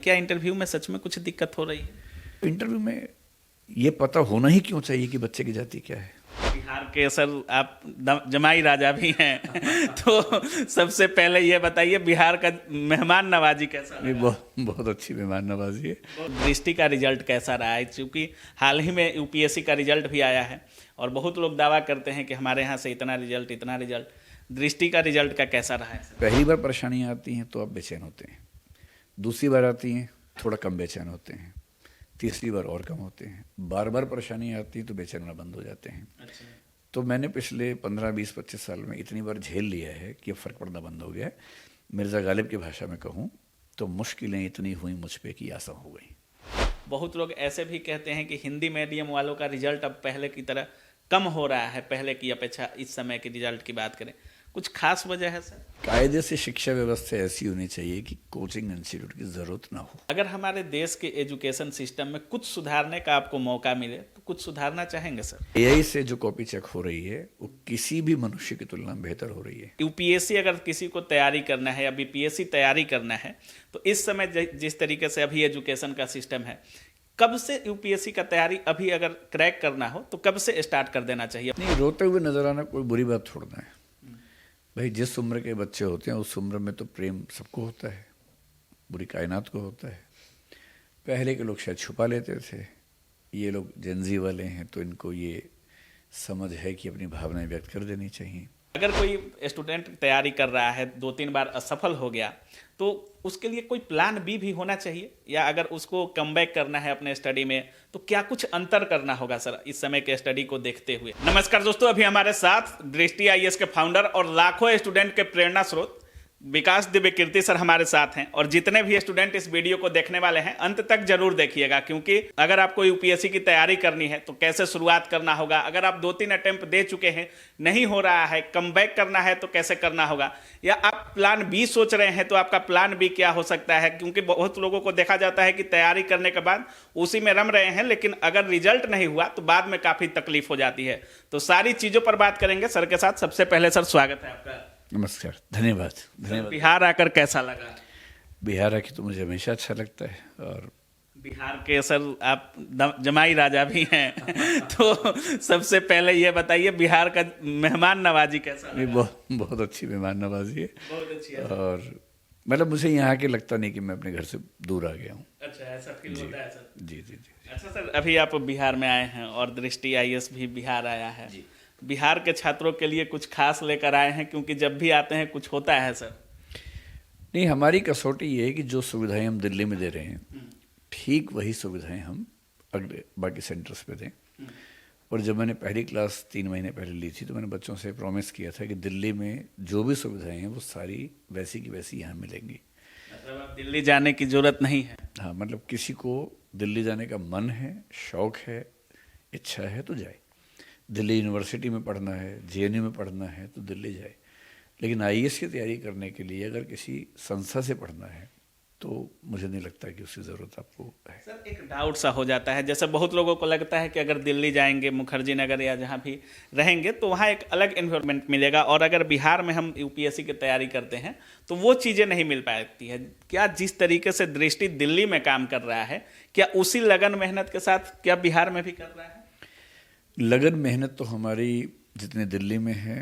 क्या इंटरव्यू में सच में कुछ दिक्कत हो रही है? इंटरव्यू में ये पता होना ही क्यों चाहिए कि बच्चे की जाति क्या है। बिहार के सर आप जमाई राजा भी हैं तो सबसे पहले ये बताइए बिहार का मेहमान नवाजी कैसा ये रहा? बहुत अच्छी मेहमान नवाजी है। दृष्टि का रिजल्ट कैसा रहा है? क्योंकि हाल ही में यूपीएससी का रिजल्ट भी आया है और बहुत लोग दावा करते हैं कि हमारे यहाँ से इतना रिजल्ट। दृष्टि का रिजल्ट का कैसा रहा है? पहली बार परेशानियाँ आती हैं तो आप बेचैन होते हैं, दूसरी बार आती हैं थोड़ा कम बेचैन होते हैं, तीसरी बार और कम होते हैं, बार बार परेशानियाँ आती हैं तो बेचैन होना बंद हो जाते हैं। अच्छा। तो मैंने पिछले 15, 20, 25 साल में इतनी बार झेल लिया है कि अब फ़र्क पड़ना बंद हो गया है। मिर्ज़ा गालिब की भाषा में कहूँ तो मुश्किलें इतनी हुई मुझ पे कि आसान हो गई। बहुत लोग ऐसे भी कहते हैं कि हिंदी मीडियम वालों का रिजल्ट अब पहले की तरह कम हो रहा है, पहले की अपेक्षा इस समय के रिजल्ट की बात करें, कुछ खास वजह है सर? कायदे से शिक्षा व्यवस्था ऐसी होनी चाहिए कि कोचिंग इंस्टीट्यूट की ज़रूरत ना हो। अगर हमारे देश के एजुकेशन सिस्टम में कुछ सुधारने का आपको मौका मिले तो कुछ सुधारना चाहेंगे सर? एआई से जो कॉपी चेक हो रही है वो किसी भी मनुष्य की तुलना में बेहतर हो रही है। यूपीएससी अगर किसी को तैयारी करना है या बीपीएससी तैयारी करना है तो इस समय जिस तरीके से अभी एजुकेशन का सिस्टम है, कब से यूपीएससी का तैयारी अभी अगर क्रैक करना हो तो कब से स्टार्ट कर देना चाहिए? नहीं, रोते हुए नजर आना कोई बुरी बात थोड़ा है भाई। जिस उम्र के बच्चे होते हैं उस उम्र में तो प्रेम सबको होता है, पूरी कायनात को होता है। पहले के लोग शायद छुपा लेते थे, ये लोग जेनजी वाले हैं तो इनको ये समझ है कि अपनी भावनाएं व्यक्त कर देनी चाहिए। अगर कोई स्टूडेंट तैयारी कर रहा है, 2-3 बार असफल हो गया, तो उसके लिए कोई प्लान बी भी होना चाहिए, या अगर उसको कमबैक करना है अपने स्टडी में तो क्या कुछ अंतर करना होगा सर इस समय के स्टडी को देखते हुए? नमस्कार दोस्तों, अभी हमारे साथ दृष्टि आईएएस के फाउंडर और लाखों स्टूडेंट के प्रेरणा स्रोत विकास दिव्य कीर्ति सर हमारे साथ हैं। और जितने भी स्टूडेंट इस वीडियो को देखने वाले हैं अंत तक जरूर देखिएगा, क्योंकि अगर आपको यूपीएससी की तैयारी करनी है तो कैसे शुरुआत करना होगा, अगर आप 2-3 अटेम्प्ट दे चुके हैं नहीं हो रहा है, कमबैक करना है तो कैसे करना होगा, या आप प्लान बी सोच रहे हैं तो आपका प्लान बी क्या हो सकता है। क्योंकि बहुत लोगों को देखा जाता है कि तैयारी करने के बाद उसी में रम रहे हैं, लेकिन अगर रिजल्ट नहीं हुआ तो बाद में काफी तकलीफ हो जाती है। तो सारी चीजों पर बात करेंगे सर के साथ। सबसे पहले सर स्वागत है आपका। नमस्कार, धन्यवाद। बिहार आकर कैसा लगा? बिहार आके तो मुझे हमेशा अच्छा लगता है। और बिहार के सर आप जमाई राजा भी हैं तो सबसे पहले ये बताइए बिहार का मेहमान नवाजी कैसा ये लगा? बहुत अच्छी मेहमान नवाजी है। बहुत अच्छी है। और मतलब मुझे यहाँ के लगता नहीं कि मैं अपने घर से दूर आ गया हूँ। अच्छा, ऐसा फील होता है सर? जी जी जी। अच्छा सर, अभी आप बिहार में आए हैं और दृष्टि आईएएस भी बिहार आया है। बिहार के छात्रों के लिए कुछ खास लेकर आए हैं, क्योंकि जब भी आते हैं कुछ होता है सर? नहीं, हमारी कसौटी ये है कि जो सुविधाएं हम दिल्ली में दे रहे हैं ठीक वही सुविधाएं हम अगले बाकी सेंटर्स पे दें। और जब मैंने पहली क्लास 3 महीने पहले ली थी तो मैंने बच्चों से प्रॉमिस किया था कि दिल्ली में जो भी सुविधाएं हैं वो सारी वैसी की वैसी यहाँ मिलेंगी। मतलब अब दिल्ली जाने की जरूरत नहीं है? हाँ, मतलब किसी को दिल्ली जाने का मन है, शौक है, इच्छा है तो जाए। दिल्ली यूनिवर्सिटी में पढ़ना है, जेएनयू में पढ़ना है तो दिल्ली जाए। लेकिन आईएएस की तैयारी करने के लिए अगर किसी संस्था से पढ़ना है तो मुझे नहीं लगता कि उसकी ज़रूरत आपको है। सर एक डाउट सा हो जाता है, जैसे बहुत लोगों को लगता है कि अगर दिल्ली जाएंगे, मुखर्जी नगर या जहाँ भी रहेंगे तो वहाँ एक अलग एनवायरनमेंट मिलेगा, और अगर बिहार में हम यूपीएससी की तैयारी करते हैं तो वो चीज़ें नहीं मिल पाती है। क्या जिस तरीके से दृष्टि दिल्ली में काम कर रहा है, क्या उसी लगन मेहनत के साथ क्या बिहार में भी कर रहा है? लगन मेहनत तो हमारी जितने दिल्ली में है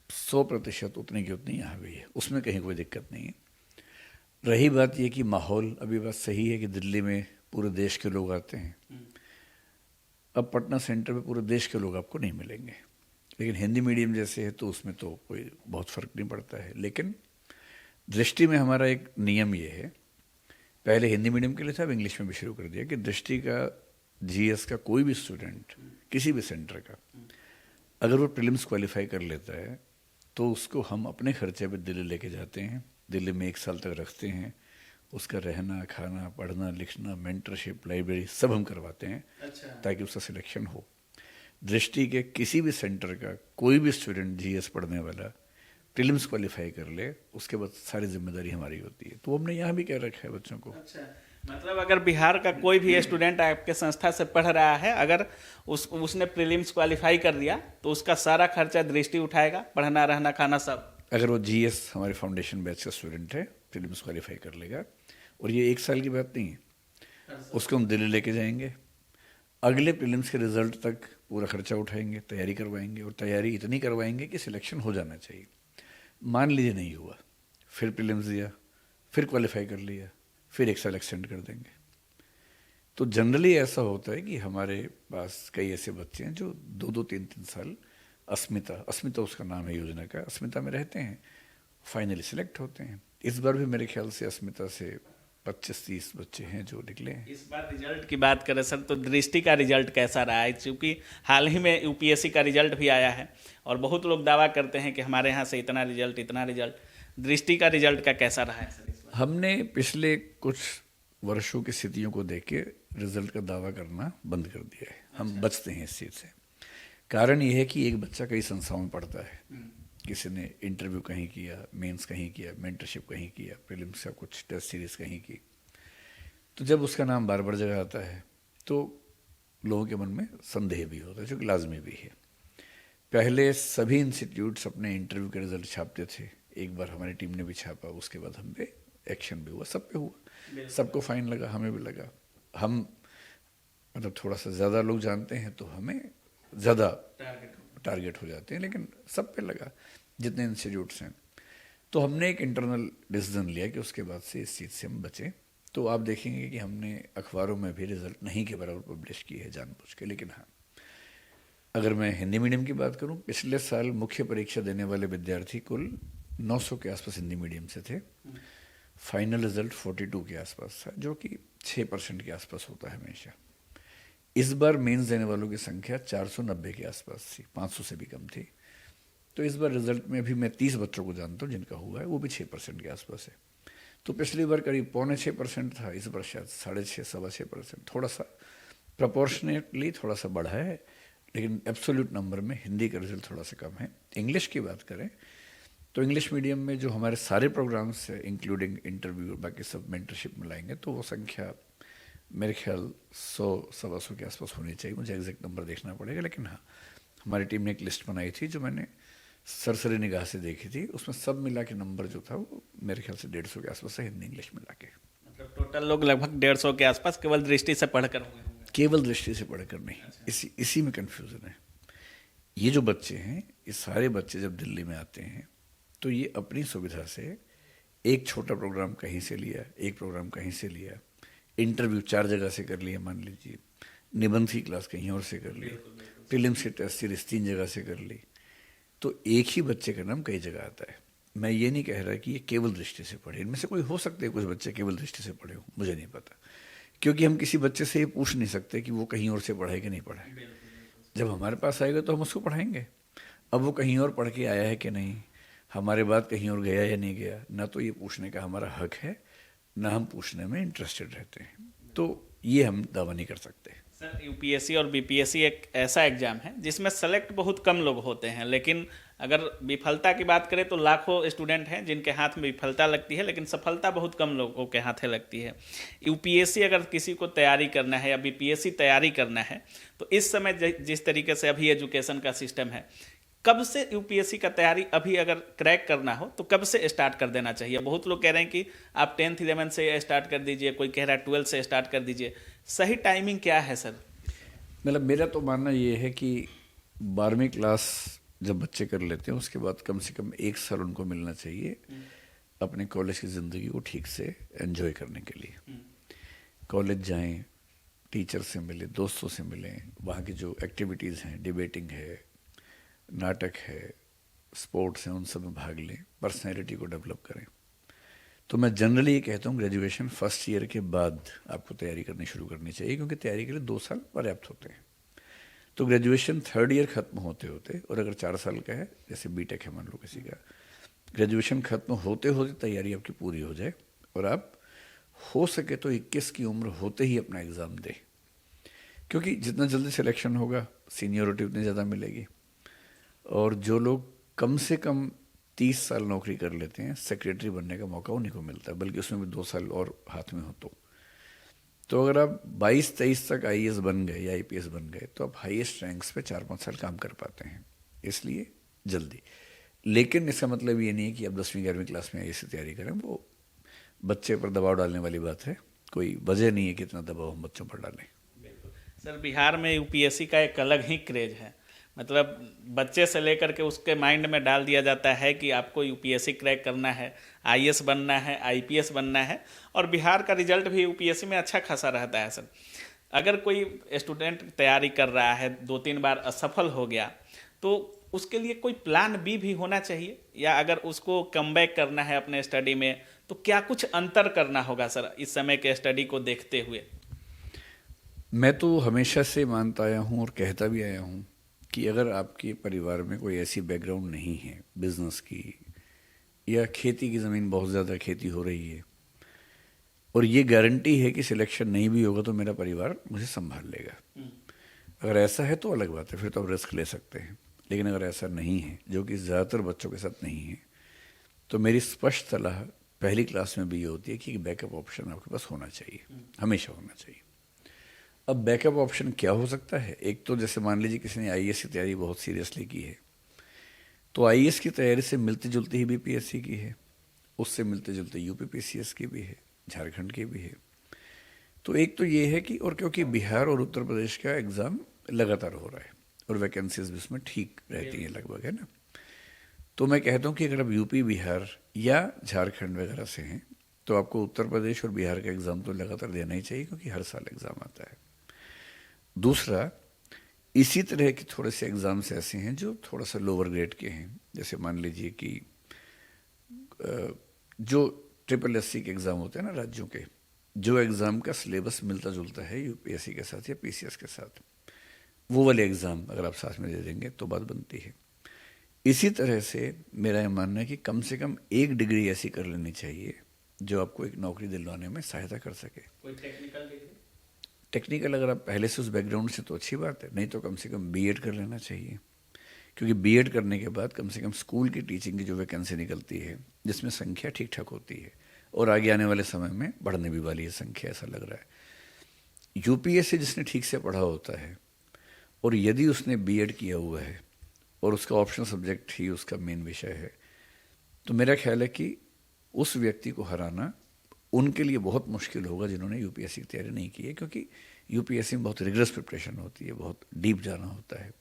100% उतनी की उतनी यहाँ भी है, उसमें कहीं कोई दिक्कत नहीं है। रही बात ये कि माहौल, अभी बात सही है कि दिल्ली में पूरे देश के लोग आते हैं। अब पटना सेंटर में पूरे देश के लोग आपको नहीं मिलेंगे, लेकिन हिंदी मीडियम जैसे है तो उसमें तो कोई बहुत फ़र्क नहीं पड़ता है। लेकिन दृष्टि में हमारा एक नियम ये है, पहले हिंदी मीडियम के लिए था, अब इंग्लिश में भी शुरू कर दिया कि दृष्टि का जीएस का कोई भी स्टूडेंट किसी भी सेंटर का अगर वो प्रीलिम्स क्वालिफाई कर लेता है तो उसको हम अपने खर्चे पे दिल्ली लेके जाते हैं, दिल्ली में 1 साल तक रखते हैं, उसका रहना, खाना, पढ़ना, लिखना, मेंटरशिप, लाइब्रेरी सब हम करवाते हैं। अच्छा। ताकि उसका सिलेक्शन हो। दृष्टि के किसी भी सेंटर का कोई भी स्टूडेंट जीएस पढ़ने वाला प्रीलिम्स क्वालिफाई कर ले, उसके बाद सारी जिम्मेदारी हमारी होती है। तो हमने यहाँ भी कह रखा है बच्चों को। अच्छा, मतलब अगर बिहार का कोई भी स्टूडेंट आपके संस्था से पढ़ रहा है, अगर उसने प्रीलिम्स क्वालिफाई कर लिया तो उसका सारा खर्चा दृष्टि उठाएगा, पढ़ना, रहना, खाना सब। अगर वो जीएस हमारे फाउंडेशन बैच का स्टूडेंट है, प्रीलिम्स क्वालिफाई कर लेगा, और ये 1 साल की बात नहीं है, उसको हम दिल्ली लेके जाएंगे, अगले प्रीलिम्स के रिजल्ट तक पूरा खर्चा उठाएंगे, तैयारी करवाएंगे, और तैयारी इतनी करवाएंगे कि सिलेक्शन हो जाना चाहिए। मान लीजिए नहीं हुआ, फिर प्रीलिम्स दिया, फिर क्वालिफाई कर लिया, फिर 1 साल एक्सटेंड कर देंगे। तो जनरली ऐसा होता है कि हमारे पास कई ऐसे बच्चे हैं जो 2-2, 3-3 साल अस्मिता उसका नाम है योजना का, अस्मिता में रहते हैं, फाइनली सिलेक्ट होते हैं। इस बार भी मेरे ख्याल से अस्मिता से 25-30 बच्चे हैं जो निकले हैं। इस बार रिजल्ट की बात करें सर, तो दृष्टि का रिजल्ट कैसा रहा है? क्योंकि हाल ही में यूपीएससी का रिजल्ट भी आया है और बहुत लोग दावा करते हैं कि हमारे यहाँ से इतना रिजल्ट। दृष्टि का रिजल्ट का कैसा रहा है सर इस बार? हमने पिछले कुछ वर्षों की स्थितियों को देख के रिजल्ट का दावा करना बंद कर दिया है। हम बचते हैं इस चीज़ से। कारण ये है कि एक बच्चा कई संस्थाओं में पढ़ता है, किसी ने इंटरव्यू कहीं किया, मेंस कहीं किया, मेंटरशिप कहीं किया, प्रीलिम्स का कुछ टेस्ट सीरीज कहीं की, तो जब उसका नाम बार बार जगह आता है तो लोगों के मन में संदेह भी होता है, जो कि लाजमी भी है। पहले सभी इंस्टीट्यूट्स अपने इंटरव्यू के रिजल्ट छापते थे, एक बार हमारी टीम ने भी छापा, उसके बाद हम पे एक्शन भी हुआ, सब पे हुआ, सबको फाइन लगा, हमें भी लगा। हम मतलब थोड़ा सा ज़्यादा लोग जानते हैं तो हमें ज़्यादा टारगेट हो जाते हैं, लेकिन सब पे लगा जितने इंस्टीट्यूट्स हैं। तो हमने एक इंटरनल डिसीजन लिया कि उसके बाद से इस चीज़ से हम बचें। तो आप देखेंगे कि हमने अखबारों में भी रिजल्ट नहीं के बराबर पब्लिश किए हैं जानबूझ के। लेकिन हाँ, अगर मैं हिंदी मीडियम की बात करूं, पिछले साल मुख्य परीक्षा देने वाले विद्यार्थी कुल 900 के आसपास हिंदी मीडियम से थे। फाइनल रिजल्ट 42 के आसपास था, जो कि 6% के आसपास होता है हमेशा। इस बार मेंस देने वालों की संख्या 490 के आसपास थी, 500 से भी कम थी। तो इस बार रिजल्ट में भी मैं 30 बच्चों को जानता हूँ जिनका हुआ है, वो भी 6% के आसपास है। तो पिछली बार करीब 5.25% था, इस बार शायद 6.5, 6.25%। थोड़ा सा प्रपोर्शनेटली थोड़ा सा बढ़ा है, लेकिन एब्सोल्यूट नंबर में हिंदी का रिजल्ट थोड़ा सा कम है। इंग्लिश की बात करें तो इंग्लिश मीडियम में जो हमारे सारे प्रोग्राम्स है, इंक्लूडिंग इंटरव्यू और बाकी सब मेंटरशिप मिलाएंगे, तो वो संख्या मेरे ख्याल 100-125 के आसपास होनी चाहिए। मुझे एग्जैक्ट नंबर देखना पड़ेगा, लेकिन हाँ, हमारी टीम ने एक लिस्ट बनाई थी जो मैंने सरसरी निगाह से देखी थी, उसमें सब मिला के नंबर जो था वो मेरे ख्याल से 150 के आसपास है, हिंदी इंग्लिश मिला के। मतलब टोटल लोग लगभग 150 के आसपास केवल दृष्टि से पढ़कर होंगे। केवल दृष्टि से पढ़कर नहीं, इसी में कन्फ्यूज़न है। ये जो बच्चे हैं, ये सारे बच्चे जब दिल्ली में आते हैं तो ये अपनी सुविधा से एक छोटा प्रोग्राम कहीं से लिया, एक प्रोग्राम कहीं से लिया, इंटरव्यू 4 जगह से कर लिया मान लीजिए, निबंध की क्लास कहीं और से कर ली, प्रीलिम्स की टेस्ट सीरीज 3 जगह से कर ली, तो एक ही बच्चे का नाम कई जगह आता है। मैं ये नहीं कह रहा कि ये केवल दृष्टि से पढ़े, इनमें से कोई हो सकते हैं कुछ बच्चे केवल दृष्टि से पढ़े हो, मुझे नहीं पता, क्योंकि हम किसी बच्चे से ये पूछ नहीं सकते कि वो कहीं और से पढ़े कि नहीं पढ़े। जब हमारे पास आएगा तो हम उसको पढ़ाएंगे। अब वो कहीं और पढ़ के आया है कि नहीं, हमारे बाद कहीं और गया या नहीं गया, ना तो ये पूछने का हमारा हक है, ना हम पूछने में इंटरेस्टेड रहते हैं। तो ये हम दावा नहीं कर सकते। सर, यूपीएससी और बीपीएससी एक ऐसा एग्जाम है जिसमें सेलेक्ट बहुत कम लोग होते हैं, लेकिन अगर विफलता की बात करें तो लाखों स्टूडेंट हैं जिनके हाथ में विफलता लगती है, लेकिन सफलता बहुत कम लोगों के हाथे लगती है। यूपीएससी अगर किसी को तैयारी करना है या बीपीएससी तैयारी करना है, तो इस समय जिस तरीके से अभी एजुकेशन का सिस्टम है, कब से यूपीएससी का तैयारी अभी अगर क्रैक करना हो तो कब से स्टार्ट कर देना चाहिए? बहुत लोग कह रहे हैं कि आप 10th 11th से स्टार्ट कर दीजिए, कोई कह रहा है 12th से स्टार्ट कर दीजिए। सही टाइमिंग क्या है सर? मतलब मेरा तो मानना ये है कि 12वीं क्लास जब बच्चे कर लेते हैं उसके बाद कम से कम 1 साल उनको मिलना चाहिए अपने कॉलेज की ज़िंदगी को ठीक से एंजॉय करने के लिए। कॉलेज जाएं, टीचर से मिलें, दोस्तों से मिलें, वहाँ की जो एक्टिविटीज़ हैं, डिबेटिंग है, नाटक है, स्पोर्ट्स हैं, उन सब में भाग लें, पर्सनैलिटी को डेवलप करें। तो मैं जनरली ये कहता हूँ ग्रेजुएशन फर्स्ट ईयर के बाद आपको तैयारी करनी शुरू करनी चाहिए, क्योंकि तैयारी के लिए 2 साल पर्याप्त होते हैं। तो ग्रेजुएशन 3rd ईयर ख़त्म होते होते, और अगर 4 साल का है जैसे बीटेक है मान लो किसी का, ग्रेजुएशन ख़त्म होते होते तैयारी आपकी पूरी हो जाए और आप हो सके तो 21 की उम्र होते ही अपना एग्ज़ाम दें, क्योंकि जितना जल्दी सिलेक्शन होगा सीनियरिटी उतनी ज़्यादा मिलेगी। और जो लोग कम से कम 30 साल नौकरी कर लेते हैं, सेक्रेटरी बनने का मौका उन्हीं को मिलता है, बल्कि उसमें भी 2 साल और हाथ में हो तो अगर आप 22-23 तक आईएएस बन गए या आईपीएस बन गए तो आप हाईएस्ट रैंक्स पे 4-5 साल काम कर पाते हैं, इसलिए जल्दी। लेकिन इसका मतलब ये नहीं है कि आप 10वीं 11वीं क्लास में आईएएस की तैयारी करें, वो बच्चे पर दबाव डालने वाली बात है। कोई वजह नहीं है कि इतना दबाव हम बच्चों पर डालें। बिल्कुल सर, बिहार में यूपीएससी का एक अलग ही क्रेज है। मतलब बच्चे से लेकर के उसके माइंड में डाल दिया जाता है कि आपको यूपीएससी क्रैक करना है, आईएएस बनना है, आईपीएस बनना है। और बिहार का रिजल्ट भी यूपीएससी में अच्छा खासा रहता है सर। अगर कोई स्टूडेंट तैयारी कर रहा है, 2-3 बार असफल हो गया, तो उसके लिए कोई प्लान बी भी होना चाहिए, या अगर उसको कमबैक करना है अपने स्टडी में, तो क्या कुछ अंतर करना होगा सर इस समय के स्टडी को देखते हुए? मैं तो हमेशा से मानता आया हूँ और कहता भी आया हूँ कि अगर आपके परिवार में कोई ऐसी बैकग्राउंड नहीं है बिजनेस की, या खेती की ज़मीन बहुत ज़्यादा खेती हो रही है, और ये गारंटी है कि सिलेक्शन नहीं भी होगा तो मेरा परिवार मुझे संभाल लेगा, अगर ऐसा है तो अलग बात है, फिर तो आप रिस्क ले सकते हैं। लेकिन अगर ऐसा नहीं है, जो कि ज़्यादातर बच्चों के साथ नहीं है, तो मेरी स्पष्ट सलाह पहली क्लास में भी ये होती है कि बैकअप ऑप्शन आपके पास होना चाहिए, हमेशा होना चाहिए। अब बैकअप ऑप्शन क्या हो सकता है? एक तो जैसे मान लीजिए किसी ने आईएएस की तैयारी बहुत सीरियसली की है, तो आईएएस की तैयारी से मिलती जुलती ही बीपीएससी की है, उससे मिलते जुलते यूपीपीसीएस की भी है, झारखंड की भी है। तो एक तो ये है कि, और क्योंकि बिहार और उत्तर प्रदेश का एग्ज़ाम लगातार हो रहा है और वैकेंसीज भी उसमें ठीक रहती हैं लगभग, है ना, तो मैं कहता हूँ कि अगर आप यूपी, बिहार या झारखंड वगैरह से हैं, तो आपको उत्तर प्रदेश और बिहार का एग्ज़ाम तो लगातार देना ही चाहिए, क्योंकि हर साल एग्ज़ाम आता है। दूसरा, इसी तरह के थोड़े से एग्ज़ाम्स ऐसे हैं जो थोड़ा सा लोअर ग्रेड के हैं। जैसे मान लीजिए कि जो SSSC के एग्ज़ाम होते हैं ना राज्यों के, जो एग्ज़ाम का सिलेबस मिलता जुलता है यूपीएससी के साथ या पीसीएस के साथ, वो वाले एग्ज़ाम अगर आप साथ में दे देंगे तो बात बनती है। इसी तरह से मेरा ये मानना है कि कम से कम एक डिग्री ऐसी कर लेनी चाहिए जो आपको एक नौकरी दिलवाने में सहायता कर सके। कोई टेक्निकल डिग्री? टेक्निकल अगर आप पहले से उस बैकग्राउंड से तो अच्छी बात है, नहीं तो कम से कम बीएड कर लेना चाहिए, क्योंकि बीएड करने के बाद कम से कम स्कूल की टीचिंग की जो वैकेंसी निकलती है, जिसमें संख्या ठीक ठाक होती है और आगे आने वाले समय में बढ़ने भी वाली है संख्या, ऐसा लग रहा है। यूपीएससी जिसने ठीक से पढ़ा होता है और यदि उसने बीएड किया हुआ है और उसका ऑप्शनल सब्जेक्ट ही उसका मेन विषय है, तो मेरा ख्याल है कि उस व्यक्ति को हराना उनके लिए बहुत मुश्किल होगा जिन्होंने यूपीएससी की तैयारी नहीं की है, क्योंकि यूपीएससी में बहुत रिगरस प्रिपरेशन होती है, बहुत डीप जाना होता है,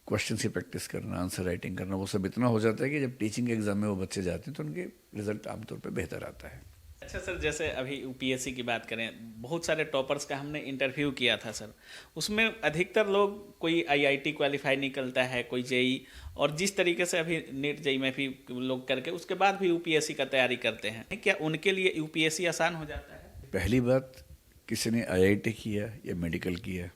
क्वेश्चन की प्रैक्टिस करना, आंसर राइटिंग करना, वो सब इतना हो जाता है कि जब टीचिंग एग्जाम में वो बच्चे जाते हैं तो उनके रिजल्ट आमतौर पर बेहतर आता है। अच्छा सर, जैसे अभी यूपीएससी की बात करें, बहुत सारे टॉपर्स का हमने इंटरव्यू किया था सर, उसमें अधिकतर लोग, कोई आईआईटी क्वालिफाई निकलता है, कोई जेई, और जिस तरीके से अभी नीट जेई में भी लोग करके उसके बाद भी यूपीएससी का तैयारी करते हैं, क्या उनके लिए यूपीएससी आसान हो जाता है? पहली बात, किसी ने आईआईटी किया या मेडिकल किया,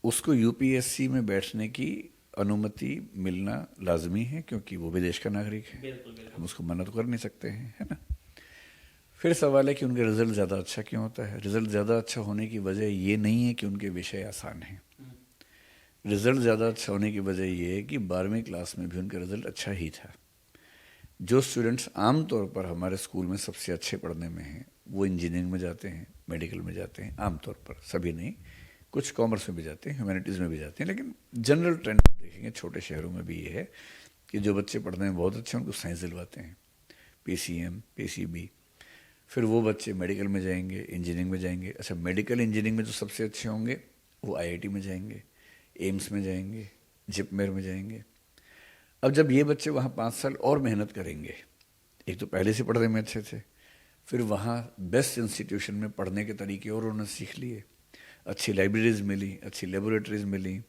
उसको यूपीएससी में बैठने की अनुमति मिलना लाजमी है, क्योंकि वो भी देश का नागरिक है। बिल्कुल बिल्कुल। हम उसको मना तो कर नहीं सकते हैं, है ना। फिर सवाल है कि उनके रिजल्ट ज़्यादा अच्छा क्यों होता है। रिजल्ट ज़्यादा अच्छा होने की वजह ये नहीं है कि उनके विषय आसान हैं, रिजल्ट ज़्यादा अच्छा होने की वजह ये है कि 12वीं क्लास में भी उनका रिजल्ट अच्छा ही था। जो स्टूडेंट्स आम तौर पर हमारे स्कूल में सबसे अच्छे पढ़ने में हैं, वो इंजीनियरिंग में जाते हैं, मेडिकल में जाते हैं, आम तौर पर, सभी नहीं, कुछ कॉमर्स में भी जाते हैं, ह्यूमैनिटीज़ में भी जाते हैं, लेकिन जनरल ट्रेंड देखेंगे छोटे शहरों में भी ये है कि जो बच्चे पढ़ने में बहुत अच्छे हैं उनको साइंस दिलवाते हैं, पीसीएम, पीसीबी। फिर वो बच्चे मेडिकल में जाएंगे, इंजीनियरिंग में जाएंगे। अच्छा, मेडिकल इंजीनियरिंग में जो सबसे अच्छे होंगे वो आईआईटी में जाएंगे, एम्स में जाएंगे, जिपमेर में जाएंगे। अब जब ये बच्चे वहाँ 5 साल और मेहनत करेंगे, एक तो पहले से पढ़ने में अच्छे थे, फिर वहाँ बेस्ट इंस्टीट्यूशन में पढ़ने के तरीके और उन्होंने सीख लिए, अच्छी लाइब्रेरीज मिली, अच्छी लेबोरेटरीज मिली,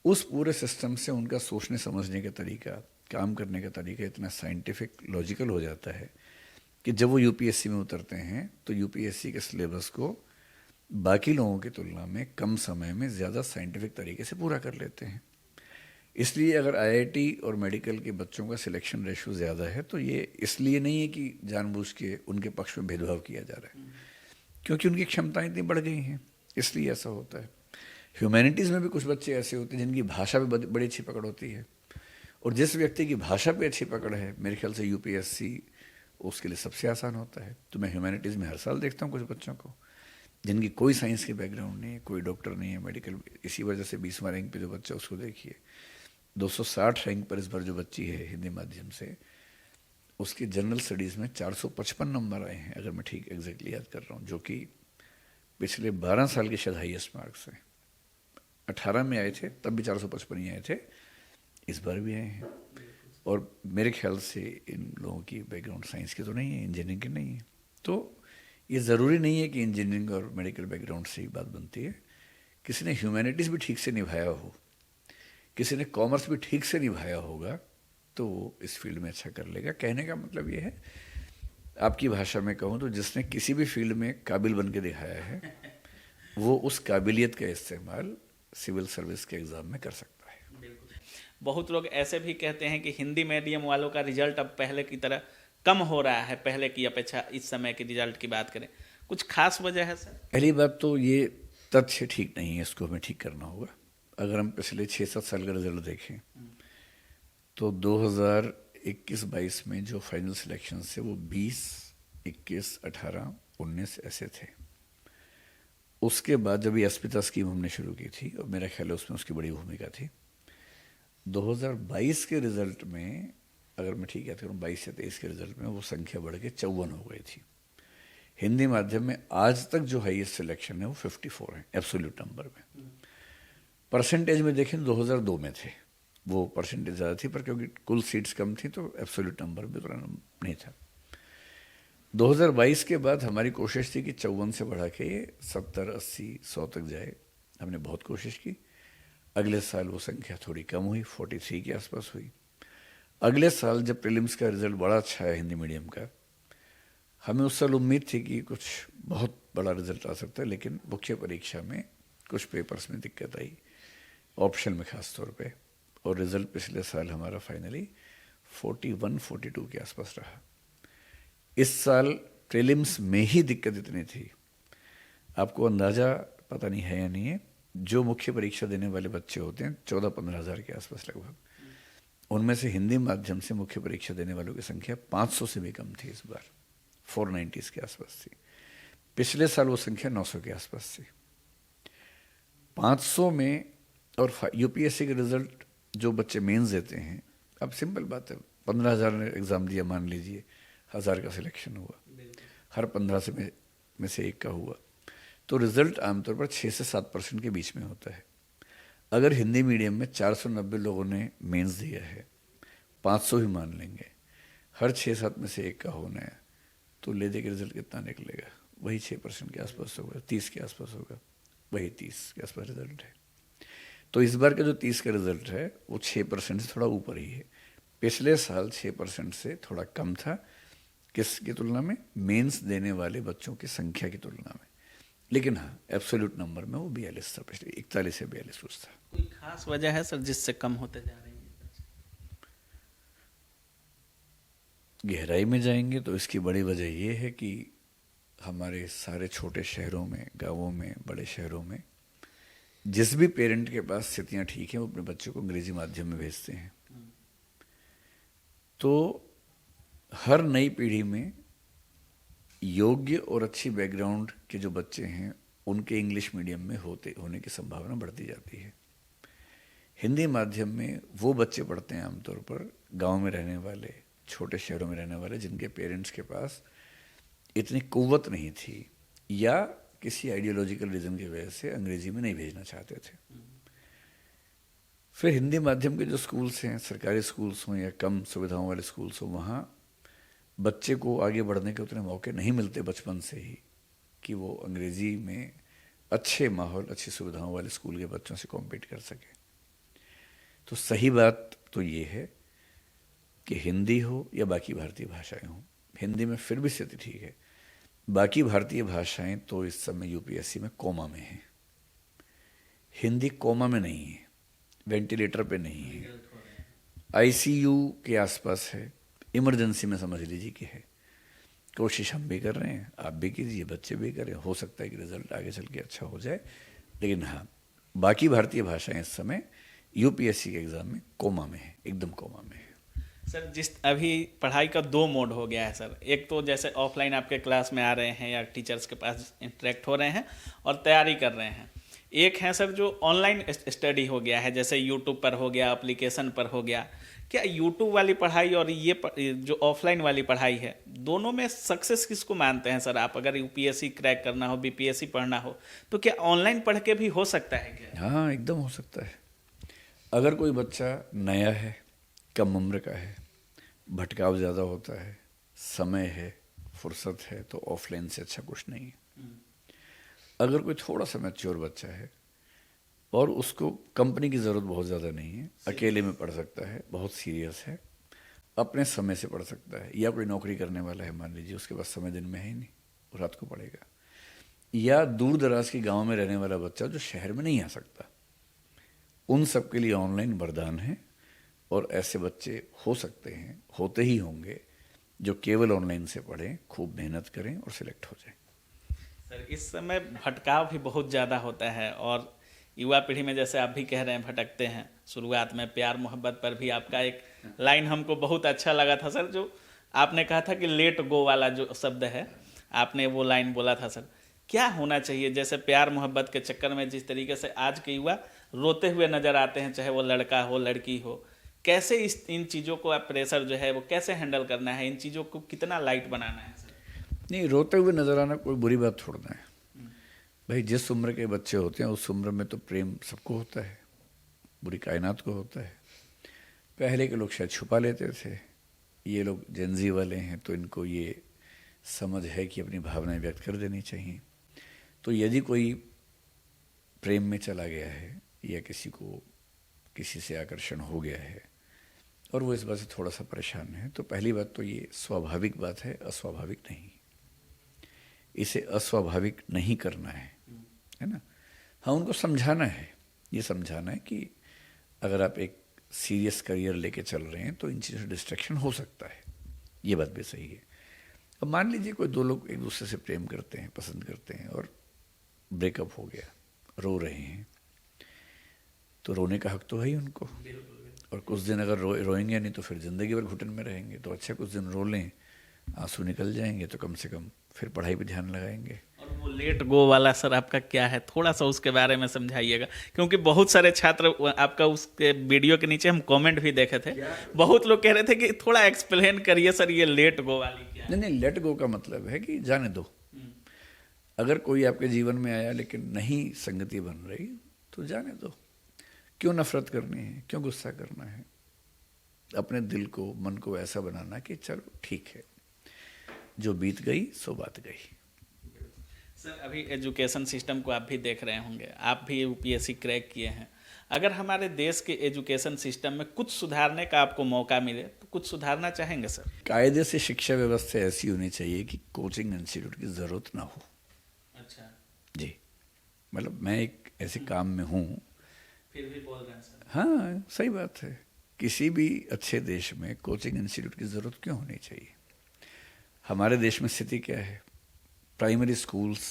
उस पूरे सिस्टम से उनका सोचने समझने का तरीका, काम करने का तरीका इतना साइंटिफिक, लॉजिकल हो जाता है कि जब वो यूपीएससी में उतरते हैं तो यूपीएससी के सिलेबस को बाकी लोगों की तुलना में कम समय में ज़्यादा साइंटिफिक तरीके से पूरा कर लेते हैं। इसलिए अगर आईआईटी और मेडिकल के बच्चों का सिलेक्शन रेशो ज़्यादा है तो ये इसलिए नहीं है कि जानबूझ के उनके पक्ष में भेदभाव किया जा रहा है, क्योंकि उनकी क्षमताएं इतनी बढ़ गई हैं, इसलिए ऐसा होता है। ह्यूमैनिटीज़ में भी कुछ बच्चे ऐसे होते हैं जिनकी भाषा पे बड़ी अच्छी पकड़ होती है, और जिस व्यक्ति की भाषा पे अच्छी पकड़ है, मेरे ख्याल से यूपीएससी उसके लिए सबसे आसान होता है। तो मैं ह्यूमैनिटीज़ में हर साल देखता हूँ कुछ बच्चों को जिनकी कोई साइंस की बैकग्राउंड नहीं है, कोई डॉक्टर नहीं है, मेडिकल, इसी वजह से 20वां रैंक पे जो बच्चा, उसको देखिए 260 रैंक पर इस बार जो बच्ची है हिंदी माध्यम से, उसके जनरल स्टडीज़ में 455 नंबर आए हैं, अगर मैं ठीक एग्जैक्टली याद कर रहा हूँ, जो कि पिछले 12 साल के शायद हाईएस्ट मार्क्स हैं। 18 में आए थे तब भी 455 ही आए थे, इस बार भी आए हैं। और मेरे ख्याल से इन लोगों की बैकग्राउंड साइंस की तो नहीं है, इंजीनियरिंग की नहीं है। तो ये ज़रूरी नहीं है कि इंजीनियरिंग और मेडिकल बैकग्राउंड से ही बात बनती है। किसी ने ह्यूमैनिटीज़ भी ठीक से निभाया हो, किसी ने कॉमर्स भी ठीक से निभाया होगा, तो वो इस फील्ड में अच्छा कर लेगा। कहने का मतलब ये है, आपकी भाषा में कहूँ तो जिसने किसी भी फील्ड में काबिल बन के दिखाया है, वो उस काबिलियत का इस्तेमाल सिविल सर्विस के एग्ज़ाम में कर सकता है। बहुत लोग ऐसे भी कहते हैं कि हिंदी मीडियम वालों का रिजल्ट अब पहले की तरह कम हो रहा है, पहले की अपेक्षा इस समय के रिजल्ट की बात करें, कुछ खास वजह है सर? पहली बात तो ये तथ्य ठीक नहीं है, इसको हमें ठीक करना होगा। अगर हम पिछले 6-7 साल का रिजल्ट देखें तो 2021-22 में जो फाइनल सिलेक्शन थे वो 20, 21, 18, 19 ऐसे थे। उसके बाद जब ये अस्मिता स्कीम हमने शुरू की थी, और मेरा ख्याल है उसमें उसकी बड़ी भूमिका थी, 2022 के रिजल्ट में, अगर मैं ठीक याद करूँ 22 या 23 के रिजल्ट में वो संख्या बढ़ के 54 हो गई थी। हिंदी माध्यम में आज तक जो हाईएस्ट सिलेक्शन है वो 54 है एब्सोल्यूट नंबर में। परसेंटेज में देखें 2002 में थे, वो परसेंटेज ज़्यादा थी, पर क्योंकि कुल सीट्स कम थी तो एब्सोल्यूट नंबर भी उतना नहीं था। 2022 के बाद हमारी कोशिश थी कि 54 से बढ़ा के 70, 80, 100 तक जाए। हमने बहुत कोशिश की। अगले साल वो संख्या थोड़ी कम हुई, 43 के आसपास हुई। अगले साल जब प्रीलिम्स का रिजल्ट बड़ा अच्छा है हिंदी मीडियम का, हमें उस साल उम्मीद थी कि कुछ बहुत बड़ा रिजल्ट आ सकता है, लेकिन मुख्य परीक्षा में कुछ पेपर्स में दिक्कत आई, ऑप्शन में खास तौर पे, और रिजल्ट पिछले साल हमारा फाइनली 41, 42 के आसपास रहा। इस साल प्रीलिम्स में ही दिक्कत इतनी थी, आपको अंदाज़ा पता नहीं है या नहीं है, जो मुख्य परीक्षा देने वाले बच्चे होते हैं 14-15 हज़ार के आसपास लगभग, उनमें से हिंदी माध्यम से मुख्य परीक्षा देने वालों की संख्या 500 से भी कम थी। इस बार 490 के आसपास थी। पिछले साल वो संख्या 900 के आसपास थी। 500 में, और यूपीएससी के रिजल्ट जो बच्चे मेंस देते हैं, अब सिंपल बात है, 15,000 ने एग्ज़ाम दिया, मान लीजिए 1000 का सिलेक्शन हुआ, हर 15 में से एक का हुआ, तो रिज़ल्ट आमतौर पर 6 से 7% के बीच में होता है। अगर हिंदी मीडियम में 490 लोगों ने मेंस दिया है, 500 ही मान लेंगे, हर 6-7 में से एक का होना है, तो ले दे के रिजल्ट कितना निकलेगा? वही 6% के आसपास होगा, 30 के आसपास होगा, वही 30 के आसपास रिजल्ट है। तो इस बार का जो 30 का रिजल्ट है वो 6% से थोड़ा ऊपर ही है। पिछले साल 6% से थोड़ा कम था, किसकी तुलना में? मेंस देने वाले बच्चों की संख्या की तुलना में। लेकिन हाँ, एब्सोल्यूट नंबर में वो 42 था, पिछले 41 या 42 कुछ था। कोई खास वजह है सर जिससे कम होते जा रहे हैं? गहराई में जाएंगे तो इसकी बड़ी वजह ये है कि हमारे सारे छोटे शहरों में, गांवों में, बड़े शहरों में जिस भी पेरेंट के पास स्थितियाँ ठीक हैं वो अपने बच्चों को अंग्रेजी माध्यम में भेजते हैं। तो हर नई पीढ़ी में योग्य और अच्छी बैकग्राउंड के जो बच्चे हैं उनके इंग्लिश मीडियम में होने की संभावना बढ़ती जाती है। हिंदी माध्यम में वो बच्चे पढ़ते हैं आमतौर पर गांव में रहने वाले, छोटे शहरों में रहने वाले, जिनके पेरेंट्स के पास इतनी कुव्वत नहीं थी या किसी आइडियोलॉजिकल रीज़न की वजह से अंग्रेजी में नहीं भेजना चाहते थे। फिर हिंदी माध्यम के जो स्कूल्स हैं, सरकारी स्कूल्स हों या कम सुविधाओं वाले स्कूल्स हों, वहाँ बच्चे को आगे बढ़ने के उतने मौके नहीं मिलते बचपन से ही कि वो अंग्रेज़ी में अच्छे माहौल, अच्छी सुविधाओं वाले स्कूल के बच्चों से कॉम्पीट कर सके। तो सही बात तो ये है कि हिंदी हो या बाकी भारतीय भाषाएं हों, हिंदी में फिर भी स्थिति ठीक है, बाकी भारतीय भाषाएं तो इस समय यूपीएससी में कोमा में हैं। हिंदी कोमा में नहीं है, वेंटिलेटर पे नहीं है, आईसीयू के आसपास है, इमरजेंसी में समझ लीजिए कि है। कोशिश हम भी कर रहे हैं, आप भी कीजिए, बच्चे भी करें, हो सकता है कि रिजल्ट आगे चल के अच्छा हो जाए। लेकिन हाँ, बाकी भारतीय भाषाएं इस समय यूपीएससी के एग्ज़ाम में कोमा में है, एकदम कोमा में है। सर, जिस अभी पढ़ाई का 2 मोड हो गया है सर, एक तो जैसे ऑफलाइन आपके क्लास में आ रहे हैं या टीचर्स के पास इंटरेक्ट हो रहे हैं और तैयारी कर रहे हैं, एक है सर जो ऑनलाइन स्टडी हो गया है, जैसे यूट्यूब पर हो गया, एप्लीकेशन पर हो गया। क्या यूट्यूब वाली पढ़ाई और ये जो ऑफलाइन वाली पढ़ाई है, दोनों में सक्सेस किसको मानते हैं सर आप? अगर यूपीएससी क्रैक करना हो, बीपीएससी पढ़ना हो, तो क्या ऑनलाइन पढ़ के भी हो सकता है क्या? हाँ, एकदम हो सकता है। अगर कोई बच्चा नया है, कम उम्र का है, भटकाव ज़्यादा होता है, समय है, फुर्सत है, तो ऑफलाइन से अच्छा कुछ नहीं है। अगर कोई थोड़ा सा मैच्योर बच्चा है और उसको कंपनी की ज़रूरत बहुत ज़्यादा नहीं है, अकेले में पढ़ सकता है, बहुत सीरियस है, अपने समय से पढ़ सकता है, या कोई नौकरी करने वाला है मान लीजिए, उसके पास समय दिन में है ही नहीं, वो रात को पढ़ेगा, या दूर दराज के गांव में रहने वाला बच्चा जो शहर में नहीं आ सकता, उन सब के लिए ऑनलाइन वरदान है। और ऐसे बच्चे हो सकते हैं, होते ही होंगे, जो केवल ऑनलाइन से पढ़ें, खूब मेहनत करें और सिलेक्ट हो जाएं। सर इस समय भटकाव भी बहुत ज़्यादा होता है, और युवा पीढ़ी में जैसे आप भी कह रहे हैं भटकते हैं। शुरुआत में प्यार मोहब्बत पर भी आपका एक लाइन हमको बहुत अच्छा लगा था सर, जो आपने कहा था कि लेट गो वाला जो शब्द है, आपने वो लाइन बोला था सर। क्या होना चाहिए, जैसे प्यार मोहब्बत के चक्कर में जिस तरीके से आज के युवा रोते हुए नजर आते हैं, चाहे वो लड़का हो लड़की हो, कैसे इन चीज़ों को आप प्रेशर जो है वो कैसे हैंडल करना है, इन चीज़ों को कितना लाइट बनाना है सर? नहीं, रोते हुए नजर आना कोई बुरी बात थोड़ा है भाई। जिस उम्र के बच्चे होते हैं उस उम्र में तो प्रेम सबको होता है, पूरी कायनात को होता है। पहले के लोग शायद छुपा लेते थे, ये लोग जेनजी वाले हैं तो इनको ये समझ है कि अपनी भावनाएं व्यक्त कर देनी चाहिए। तो यदि कोई प्रेम में चला गया है या किसी को किसी से आकर्षण हो गया है और वो इस बात से थोड़ा सा परेशान है, तो पहली बात तो ये स्वाभाविक बात है, अस्वाभाविक नहीं। इसे अस्वाभाविक नहीं करना है ना। हाँ, उनको समझाना है, ये समझाना है कि अगर आप एक सीरियस करियर लेके चल रहे हैं तो इन चीज़ों से डिस्ट्रैक्शन हो सकता है, ये बात भी सही है। अब मान लीजिए कोई दो लोग एक दूसरे से प्रेम करते हैं, पसंद करते हैं, और ब्रेकअप हो गया, रो रहे हैं, तो रोने का हक तो है ही उनको। और कुछ दिन अगर रोएंगे नहीं तो फिर ज़िंदगी भर घुटन में रहेंगे। तो अच्छा कुछ दिन रो लें, आंसू निकल जाएंगे तो कम से कम फिर पढ़ाई पे ध्यान लगाएंगे। और वो लेट गो वाला सर आपका क्या है, थोड़ा सा उसके बारे में समझाइएगा, क्योंकि बहुत सारे छात्र आपका उसके वीडियो के नीचे हम कमेंट भी देखे थे, बहुत लोग कह रहे थे कि थोड़ा एक्सप्लेन करिए सर ये लेट गो वाली क्या है? नहीं, लेट गो का मतलब है कि जाने दो। अगर कोई आपके जीवन में आया लेकिन नहीं संगति बन रही तो जाने दो। क्यों नफरत करनी है, क्यों गुस्सा करना है? अपने दिल को, मन को ऐसा बनाना कि चलो ठीक है, जो बीत गई सो बात गई। सर अभी एजुकेशन सिस्टम को आप भी देख रहे होंगे, आप भी यूपीएससी क्रैक किए हैं। अगर हमारे देश के एजुकेशन सिस्टम में कुछ सुधारने का आपको मौका मिले तो कुछ सुधारना चाहेंगे सर? कायदे से शिक्षा व्यवस्था ऐसी होनी चाहिए कि कोचिंग इंस्टीट्यूट की ज़रूरत ना हो। अच्छा जी, मतलब मैं एक ऐसे काम में हूँ, फिर भी बोल रहे हैं सर। हाँ सही बात है। किसी भी अच्छे देश में कोचिंग इंस्टीट्यूट की ज़रूरत क्यों होनी चाहिए? हमारे देश में स्थिति क्या है? प्राइमरी स्कूल्स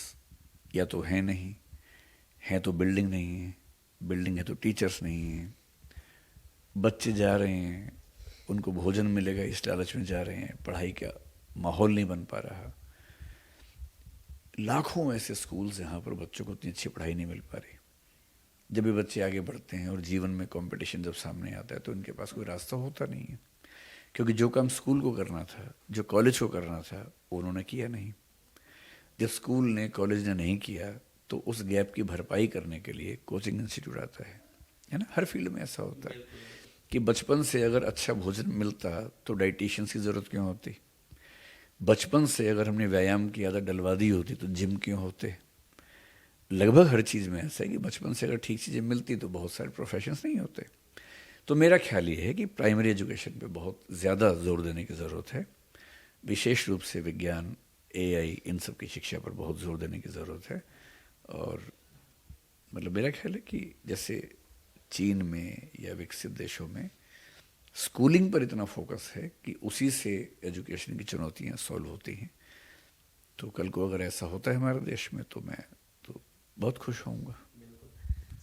या तो हैं नहीं, हैं तो बिल्डिंग नहीं है, बिल्डिंग है तो टीचर्स नहीं हैं, बच्चे जा रहे हैं, उनको भोजन मिलेगा इस लालच में जा रहे हैं, पढ़ाई का माहौल नहीं बन पा रहा। लाखों ऐसे स्कूल्स जहाँ पर बच्चों को इतनी अच्छी पढ़ाई नहीं मिल पा रही। जब भी बच्चे आगे बढ़ते हैं और जीवन में कंपटीशन जब सामने आता है तो उनके पास कोई रास्ता होता नहीं है, क्योंकि जो काम स्कूल को करना था, जो कॉलेज को करना था, उन्होंने किया नहीं। जब स्कूल ने, कॉलेज ने नहीं किया तो उस गैप की भरपाई करने के लिए कोचिंग इंस्टीट्यूट आता है ना। हर फील्ड में ऐसा होता है कि बचपन से अगर अच्छा भोजन मिलता तो डाइटिशियंस की ज़रूरत क्यों होती? बचपन से अगर हमने व्यायाम की आदत डलवा दी होती तो जिम क्यों होते? लगभग हर चीज़ में ऐसा है कि बचपन से अगर ठीक चीज़ें मिलती तो बहुत सारे प्रोफेशंस नहीं होते। तो मेरा ख्याल ये है कि प्राइमरी एजुकेशन पे बहुत ज़्यादा जोर देने की ज़रूरत है। विशेष रूप से विज्ञान, एआई, इन सब की शिक्षा पर बहुत जोर देने की ज़रूरत है। और मतलब मेरा ख्याल है कि जैसे चीन में या विकसित देशों में स्कूलिंग पर इतना फोकस है कि उसी से एजुकेशन की चुनौतियाँ सॉल्व होती हैं, तो कल को अगर ऐसा होता है हमारे देश में तो मैं तो बहुत खुश होऊंगा।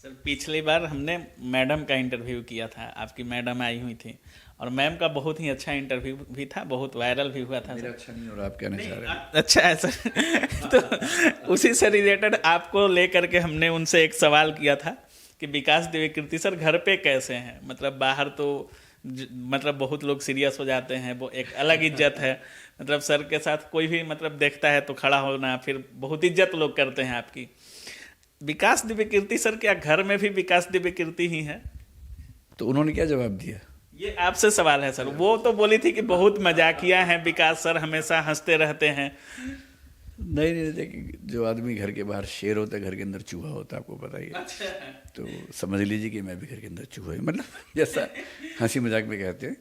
सर पिछली बार हमने मैडम का इंटरव्यू किया था, आपकी मैडम आई हुई थी, और मैम का बहुत ही अच्छा इंटरव्यू भी था, बहुत वायरल भी हुआ था मेरा सर। अच्छा नहीं हो रहा, आप कहना चाह रहे हैं? अच्छा है सर। तो उसी से रिलेटेड आपको लेकर के हमने उनसे एक सवाल किया था कि विकास दिव्यकीर्ति सर घर पे कैसे हैं, मतलब बाहर तो मतलब बहुत लोग सीरियस हो जाते हैं, वो एक अलग इज्जत है, मतलब सर के साथ कोई भी मतलब देखता है तो खड़ा होना, फिर बहुत इज्जत लोग करते हैं आपकी। विकास दिव्यकीर्ति सर क्या घर में भी विकास दिव्यकीर्ति ही है? तो उन्होंने क्या जवाब दिया? ये आपसे सवाल है सर। वो तो बोली थी कि बहुत मजाकिया हैं विकास सर, हमेशा हंसते रहते हैं। नहीं नहीं, देखिए, जो आदमी घर के बाहर शेर होता है, घर के अंदर चूहा होता है, आपको पता ही है। अच्छा है। तो समझ लीजिए कि मैं भी घर के अंदर चूहा ही, मतलब जैसा हंसी मजाक में कहते हैं।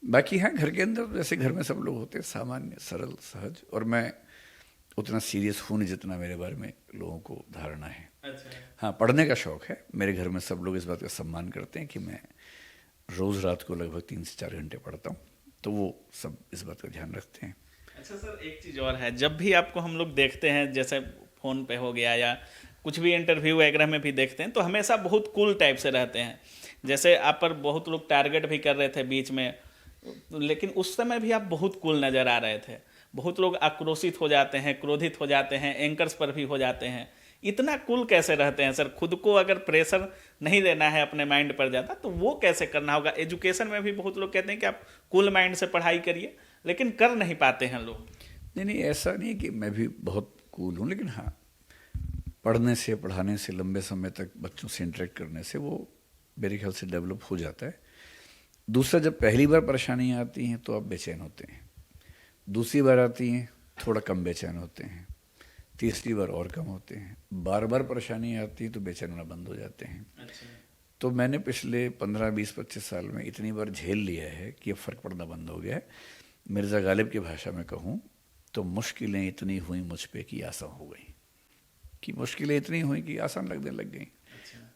बाकी हाँ, घर के अंदर जैसे घर में सब लोग होते हैं, सामान्य सरल सहज, और मैं उतना सीरियस हूँ नहीं जितना मेरे बारे में लोगों को धारणा है। अच्छा। हाँ, पढ़ने का शौक़ है मेरे घर में, सब लोग इस बात का सम्मान करते हैं कि मैं रोज़ रात को लगभग 3 से 4 घंटे पढ़ता हूँ, तो वो सब इस बात का ध्यान रखते हैं। अच्छा सर, एक चीज़ और है, जब भी आपको हम लोग देखते हैं, जैसे फ़ोन पे हो गया या कुछ भी इंटरव्यू वगैरह में भी देखते हैं, तो हमेशा बहुत कूल टाइप से रहते हैं। जैसे आप पर बहुत लोग टारगेट भी कर रहे थे बीच में, लेकिन उस समय भी आप बहुत कूल नज़र आ रहे थे। बहुत लोग आक्रोशित हो जाते हैं, क्रोधित हो जाते हैं, एंकर्स पर भी हो जाते हैं। इतना कूल कैसे रहते हैं सर? खुद को अगर प्रेशर नहीं देना है अपने माइंड पर ज़्यादा, तो वो कैसे करना होगा? एजुकेशन में भी बहुत लोग कहते हैं कि आप कूल माइंड से पढ़ाई करिए, लेकिन कर नहीं पाते हैं लोग। नहीं नहीं, ऐसा नहीं है कि मैं भी बहुत कूल हूँ, लेकिन हाँ, पढ़ने से, पढ़ाने से, लंबे समय तक बच्चों से इंटरेक्ट करने से वो मेरे ख्याल से डेवलप हो जाता है। दूसरा, जब पहली बार परेशानियाँ आती हैं तो आप बेचैन होते हैं, दूसरी बार आती हैं थोड़ा कम बेचैन होते हैं, तीसरी बार और कम होते हैं, बार बार परेशानियाँ आती हैं तो बेचैन होना बंद हो जाते हैं। अच्छा। तो मैंने पिछले 15, 20, 25 साल में इतनी बार झेल लिया है कि अब फ़र्क पड़ना बंद हो गया है। मिर्ज़ा गालिब की भाषा में कहूँ तो मुश्किलें इतनी हुई मुझ पे कि आसान हो गई, कि मुश्किलें इतनी हुई कि आसान लगने लग गई।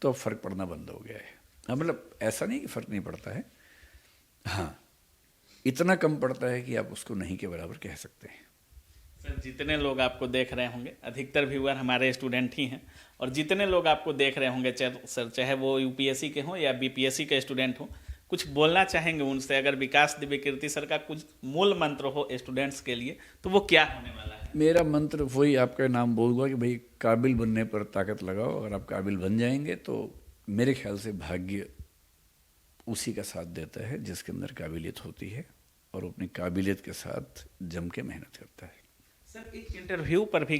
तो अब फ़र्क पड़ना बंद हो गया है। हाँ, मतलब ऐसा नहीं कि फ़र्क नहीं पड़ता है, हाँ, इतना कम पड़ता है कि आप उसको नहीं के बराबर कह सकते हैं। सर जितने लोग आपको देख रहे होंगे, अधिकतर व्यूअर हमारे स्टूडेंट ही हैं, और जितने लोग आपको देख रहे होंगे चाहे वो यूपीएससी के हों या बीपीएससी के स्टूडेंट हों, कुछ बोलना चाहेंगे उनसे? अगर विकास दिव्यकीर्ति सर का कुछ मूल मंत्र हो स्टूडेंट्स के लिए, तो वो क्या होने वाला है? मेरा मंत्र वही आपका नाम बोलूँगा कि भाई, काबिल बनने पर ताकत लगाओ। अगर आप काबिल बन जाएंगे तो मेरे ख्याल से भाग्य उसी का साथ देता है जिसके अंदर काबिलियत होती है, और अपनी काबिलियत के साथ जम के मेहनत करता है। सर एक इंटरव्यू पर भी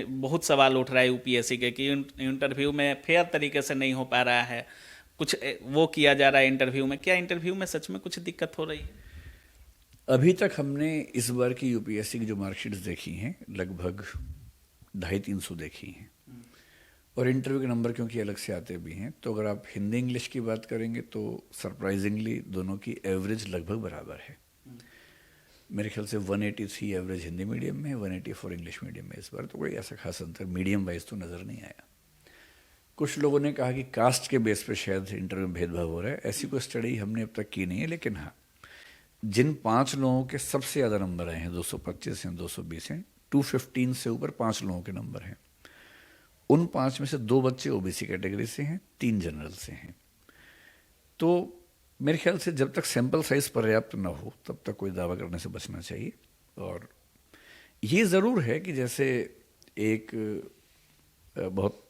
बहुत सवाल उठ रहा है यूपीएससी के कि इंटरव्यू में फेयर तरीके से नहीं हो पा रहा है, कुछ वो किया जा रहा है इंटरव्यू में। क्या इंटरव्यू में सच में कुछ दिक्कत हो रही है? अभी तक हमने इस बार की यूपीएससी की जो मार्कशीट्स देखी हैं, लगभग 250-300 देखी हैं, और इंटरव्यू के नंबर क्योंकि अलग से आते भी हैं, तो अगर आप हिंदी इंग्लिश की बात करेंगे तो सरप्राइजिंगली दोनों की एवरेज लगभग बराबर है। मेरे ख्याल से 183 एवरेज हिंदी मीडियम में, 184 इंग्लिश मीडियम में। इस बार तो कोई ऐसा खास अंतर मीडियम वाइज तो नज़र नहीं आया। कुछ लोगों ने कहा कि कास्ट के बेस पे शायद इंटरव्यू में भेदभाव हो रहा है। ऐसी कोई स्टडी हमने अब तक की नहीं है, लेकिन हाँ, जिन 5 लोगों के सबसे ज़्यादा नंबर आए हैं, 225 हैं, 220 हैं, 215 से ऊपर 5 लोगों के नंबर हैं, उन 5 में से 2 बच्चे ओबीसी कैटेगरी से हैं, 3 जनरल से हैं। तो मेरे ख्याल से जब तक सैंपल साइज पर्याप्त न हो तब तक कोई दावा करने से बचना चाहिए। और ये ज़रूर है कि जैसे एक बहुत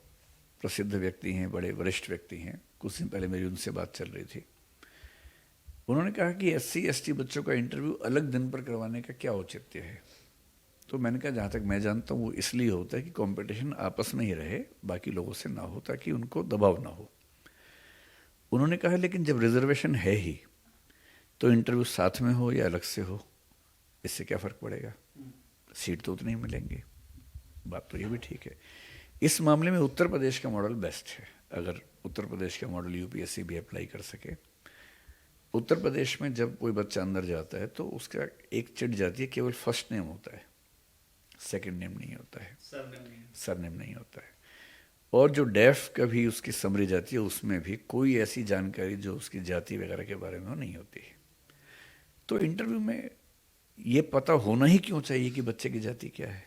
प्रसिद्ध व्यक्ति हैं, बड़े वरिष्ठ व्यक्ति हैं, कुछ दिन पहले मेरी उनसे बात चल रही थी, उन्होंने कहा कि SC/ST बच्चों का इंटरव्यू अलग दिन पर करवाने का क्या औचित्य है। तो मैंने कहा, जहाँ तक मैं जानता हूँ वो इसलिए होता है कि कंपटीशन आपस में ही रहे, बाकी लोगों से ना हो, ताकि उनको दबाव ना हो। उन्होंने कहा, लेकिन जब रिजर्वेशन है ही तो इंटरव्यू साथ में हो या अलग से हो, इससे क्या फ़र्क पड़ेगा, सीट तो उतनी ही मिलेंगी। बात तो ये भी ठीक है। इस मामले में उत्तर प्रदेश का मॉडल बेस्ट है। अगर उत्तर प्रदेश का मॉडल यूपीएससी भी अप्लाई कर सके, उत्तर प्रदेश में जब कोई बच्चा अंदर जाता है तो उसका एक चिट जाती है, केवल फर्स्ट नेम होता है, सेकंड नेम नहीं होता है, सरनेम नहीं होता है। और जो डेफ का भी उसकी समरी जाती है, उसमें भी कोई ऐसी जानकारी जो उसकी जाति वगैरह के बारे में नहीं होती है। तो इंटरव्यू में ये पता होना ही क्यों चाहिए कि बच्चे की जाति क्या है।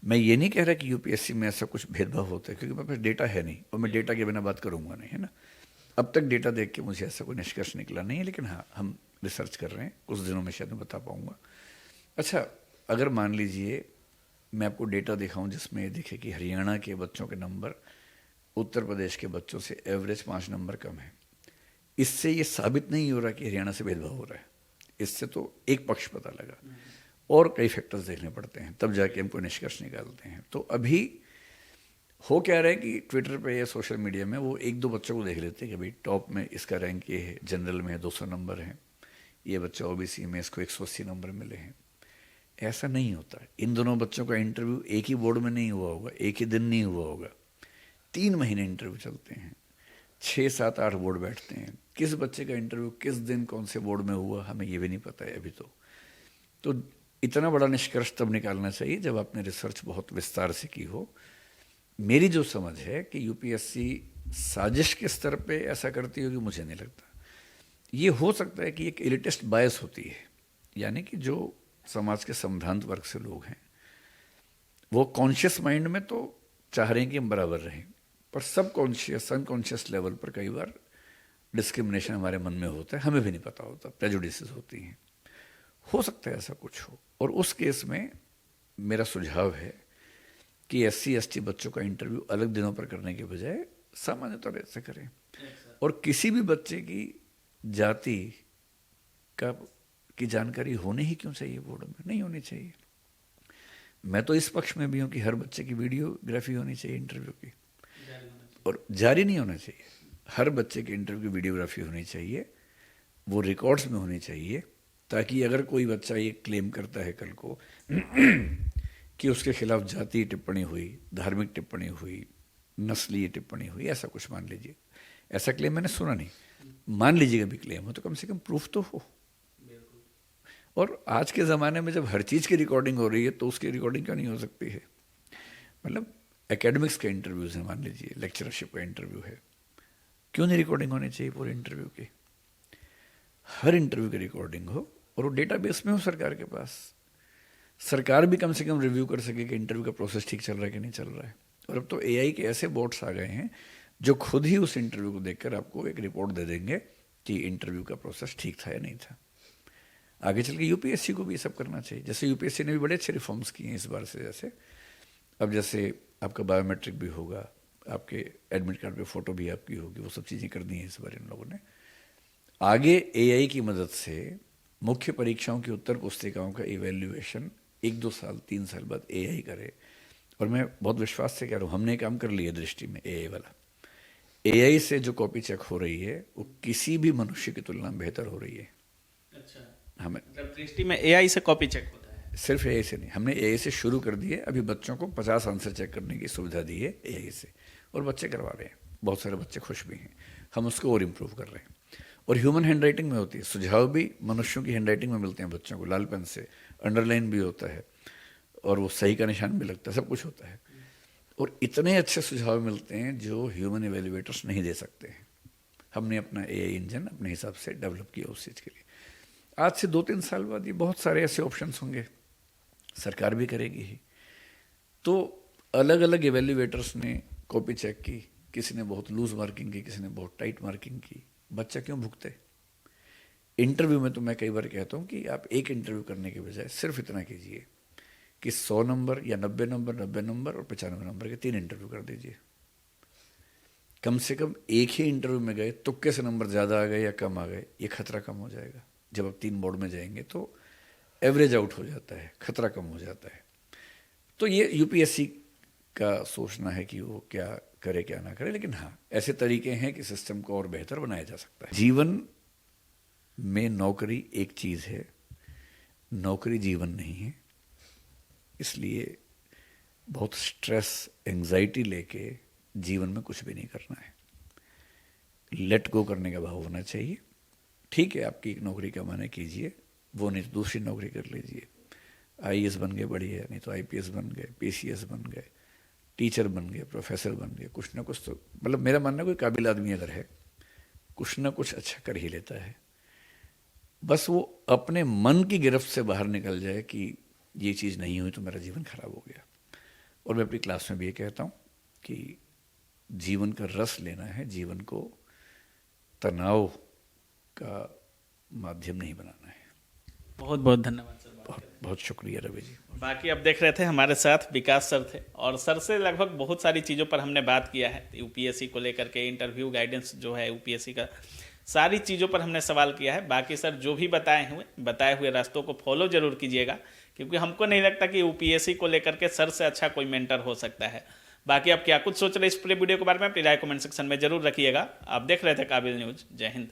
मैं ये नहीं कह रहा कि यूपीएससी में ऐसा कुछ भेदभाव होता है, क्योंकि मेरे पास डेटा है नहीं और मैं डेटा के बिना बात करूंगा नहीं, है ना। अब तक डेटा देख के मुझे ऐसा कोई निष्कर्ष निकला नहीं है, लेकिन हाँ, हम रिसर्च कर रहे हैं, कुछ दिनों में शायद मैं बता पाऊंगा। अच्छा, अगर मान लीजिए मैं आपको डेटा दिखाऊं जिसमें ये दिखे कि हरियाणा के बच्चों के नंबर उत्तर प्रदेश के बच्चों से एवरेज 5 नंबर कम है, इससे ये साबित नहीं हो रहा कि हरियाणा से भेदभाव हो रहा है। इससे तो एक पक्ष पता लगा, और कई फैक्टर्स देखने पड़ते हैं, तब जाके हमको निष्कर्ष निकालते हैं। तो अभी हो क्या रहा है कि ट्विटर पे या सोशल मीडिया में वो एक दो बच्चों को देख लेते हैं कि भाई टॉप में इसका रैंक ये है, जनरल में 200 नंबर हैं, ये बच्चा ओबीसी में इसको 180 नंबर मिले हैं। ऐसा नहीं होता। इन दोनों बच्चों का इंटरव्यू एक ही बोर्ड में नहीं हुआ होगा, एक ही दिन नहीं हुआ होगा, 3 महीने इंटरव्यू चलते हैं, 6, 7, 8 बोर्ड बैठते हैं। किस बच्चे का इंटरव्यू किस दिन कौन से बोर्ड में हुआ हमें ये भी नहीं पता है अभी। तो इतना बड़ा निष्कर्ष तब निकालना चाहिए जब आपने रिसर्च बहुत विस्तार से की हो। मेरी जो समझ है कि यूपीएससी साजिश के स्तर पे ऐसा करती होगी, मुझे नहीं लगता। ये हो सकता है कि एक एलिटिस्ट बायस होती है, यानी कि जो समाज के संभ्रांत वर्ग से लोग हैं वो कॉन्शियस माइंड में तो चाह रहे हैं कि हम बराबर रहें, पर सब कॉन्शियस अनकॉन्शियस लेवल पर कई बार डिस्क्रिमिनेशन हमारे मन में होता है, हमें भी नहीं पता होता, प्रेजुडिसेस होती हैं। हो सकता है ऐसा कुछ हो, और उस केस में मेरा सुझाव है कि SC ST बच्चों का इंटरव्यू अलग दिनों पर करने के बजाय सामान्य तौर से करें। और किसी भी बच्चे की जाति की जानकारी होनी ही क्यों चाहिए बोर्ड में? नहीं होनी चाहिए। मैं तो इस पक्ष में भी हूँ कि हर बच्चे की वीडियोग्राफी होनी चाहिए इंटरव्यू की, और जारी नहीं होना चाहिए। हर बच्चे के इंटरव्यू की वीडियोग्राफी होनी चाहिए, वो रिकॉर्ड्स में होनी चाहिए, ताकि अगर कोई बच्चा ये क्लेम करता है कल को कि उसके खिलाफ जातीय टिप्पणी हुई, धार्मिक टिप्पणी हुई, नस्लीय टिप्पणी हुई, ऐसा कुछ मान लीजिए, ऐसा क्लेम मैंने सुना नहीं, मान लीजिएगा भी क्लेम हो, तो कम से कम प्रूफ तो हो। और आज के ज़माने में जब हर चीज़ की रिकॉर्डिंग हो रही है तो उसकी रिकॉर्डिंग क्यों नहीं हो सकती है? मतलब एकेडमिक्स के इंटरव्यूज़ हैं, मान लीजिए लेक्चरशिप का इंटरव्यू है, क्यों नहीं रिकॉर्डिंग होनी चाहिए पूरे इंटरव्यू की? हर इंटरव्यू की रिकॉर्डिंग हो और वो डेटाबेस में हो सरकार के पास। सरकार भी कम से कम रिव्यू कर सके कि इंटरव्यू का प्रोसेस ठीक चल रहा है कि नहीं चल रहा है। और अब तो AI के ऐसे बोट्स आ गए हैं जो खुद ही उस इंटरव्यू को देखकर आपको एक रिपोर्ट दे देंगे कि इंटरव्यू का प्रोसेस ठीक था या नहीं था। आगे चल के यूपीएससी को भी ये सब करना चाहिए। जैसे यूपीएससी ने भी बड़े अच्छे रिफॉर्म्स किए हैं इस बार से, जैसे अब जैसे आपका बायोमेट्रिक भी होगा, आपके एडमिट कार्ड पे फ़ोटो भी आपकी होगी, वो सब चीज़ें कर दी हैं इस बार इन लोगों ने। आगे AI की मदद से मुख्य परीक्षाओं की उत्तर पुस्तिकाओं का इवैल्यूएशन 1-2 साल 3 साल बाद AI करे। और मैं बहुत विश्वास से कह रहा हूँ, हमने काम कर लिया दृष्टि में AI वाला। AI से जो कॉपी चेक हो रही है वो किसी भी मनुष्य की तुलना में बेहतर हो रही है। अच्छा, हमें दृष्टि में AI से कॉपी चेक होता है? सिर्फ AI से नहीं, हमने AI से शुरू कर दिए। अभी बच्चों को 50 आंसर चेक करने की सुविधा दी है AI से, और बच्चे करवा रहे हैं, बहुत सारे बच्चे खुश भी हैं। हम उसको और इम्प्रूव कर रहे हैं। और ह्यूमन हैंडराइटिंग में होती है, सुझाव भी मनुष्यों की हैंडराइटिंग में मिलते हैं बच्चों को, लाल पेन से, अंडरलाइन भी होता है, और वो सही का निशान भी लगता है, सब कुछ होता है। और इतने अच्छे सुझाव मिलते हैं जो ह्यूमन एवेल्युएटर्स नहीं दे सकते हैं। हमने अपना AI इंजन अपने हिसाब से डेवलप किया उस चीज़ के लिए। आज से 2-3 साल बाद ये बहुत सारे ऐसे ऑप्शंस होंगे, सरकार भी करेगी ही। तो अलग अलग एवेल्युएटर्स ने कॉपी चेक की, किसी ने बहुत लूज मार्किंग की, किसी ने बहुत टाइट मार्किंग की। बच्चा क्यों भुगते? इंटरव्यू में तो मैं कई बार कहता हूँ कि आप एक इंटरव्यू करने के बजाय सिर्फ इतना कीजिए कि 100 नंबर या 90 नंबर, 90 नंबर और 95 नंबर के 3 इंटरव्यू कर दीजिए। कम से कम एक ही इंटरव्यू में गए, तुक्के से नंबर ज़्यादा आ गए या कम आ गए, ये खतरा कम हो जाएगा। जब आप 3 बोर्ड में जाएंगे तो एवरेज आउट हो जाता है, खतरा कम हो जाता है। तो ये यूपीएससी का सोचना है कि वो क्या करे क्या ना करे, लेकिन हाँ, ऐसे तरीके हैं कि सिस्टम को और बेहतर बनाया जा सकता है। जीवन में नौकरी एक चीज़ है, नौकरी जीवन नहीं है। इसलिए बहुत स्ट्रेस एंजाइटी लेके जीवन में कुछ भी नहीं करना है। लेट गो करने का भाव होना चाहिए। ठीक है, आपकी एक नौकरी का माने कीजिए, वो नहीं तो दूसरी नौकरी कर लीजिए। IAS बन गए बढ़िया, नहीं तो IPS बन गए, PCS बन गए, टीचर बन गए, प्रोफेसर बन गए, कुछ ना कुछ तो, मतलब मेरा मानना कोई काबिल आदमी अगर है, कुछ ना कुछ अच्छा कर ही लेता है। बस वो अपने मन की गिरफ्त से बाहर निकल जाए कि ये चीज़ नहीं हुई तो मेरा जीवन खराब हो गया। और मैं अपनी क्लास में भी ये कहता हूँ कि जीवन का रस लेना है, जीवन को तनाव का माध्यम नहीं बनाना है। बहुत बहुत धन्यवाद सर। बहुत बहुत शुक्रिया रवि जी। बाकी अब देख रहे थे हमारे साथ विकास सर थे, और सर से लगभग बहुत सारी चीज़ों पर हमने बात किया है, यूपीएससी को लेकर के, इंटरव्यू गाइडेंस जो है यूपीएससी का, सारी चीज़ों पर हमने सवाल किया है। बाकी सर जो भी बताए हुए रास्तों को फॉलो जरूर कीजिएगा, क्योंकि हमको नहीं लगता कि यूपीएससी को लेकर के सर से अच्छा कोई मेंटर हो सकता है। बाकी आप क्या कुछ सोच रहे इस पूरे वीडियो के बारे में, अपनी राय कमेंट सेक्शन में जरूर रखिएगा। आप देख रहे थे काबिल न्यूज़। जय हिंद।